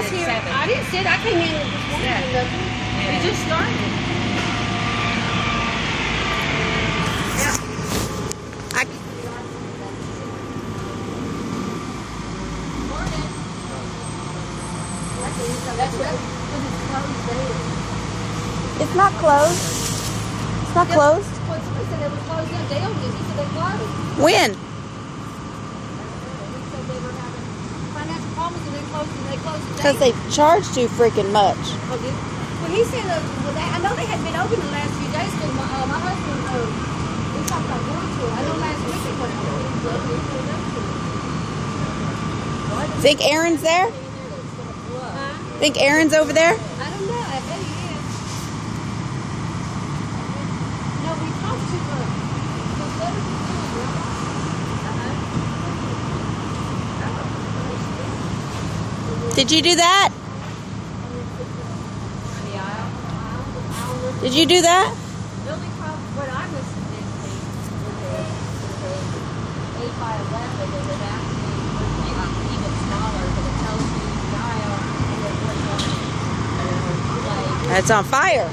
was here. I didn't sit. I came in this morning and nothing. It just started. It's not closed. It's not closed. Well, somebody said they were closed. Yeah, Dale did. He said they closed. When? He said they were having financial problems and they closed today. Because they charge too freaking much. Oh, did? Well, he said, I know they had been open the last few days because my husband, we talked about going to it. I know last week they went to it. Think Aaron's there? Think Aaron's over there? I don't know. I bet he is. No, we talked to her. Did you do that? Did you do that? The only problem, what I was thinking with the 8 by 11 is it actually even smaller, but it tells you the aisle and It's on fire.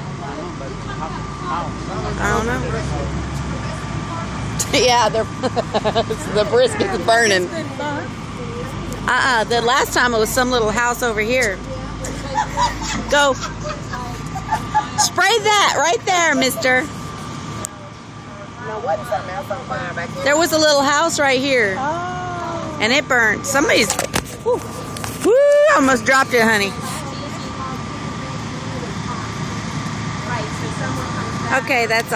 I don't know. Yeah, the brisket's burning. The last time it was some little house over here. Go. Spray that right there, mister. There was a little house right here. And it burned. Somebody's... Whoo, almost dropped it, honey. Okay, that's all.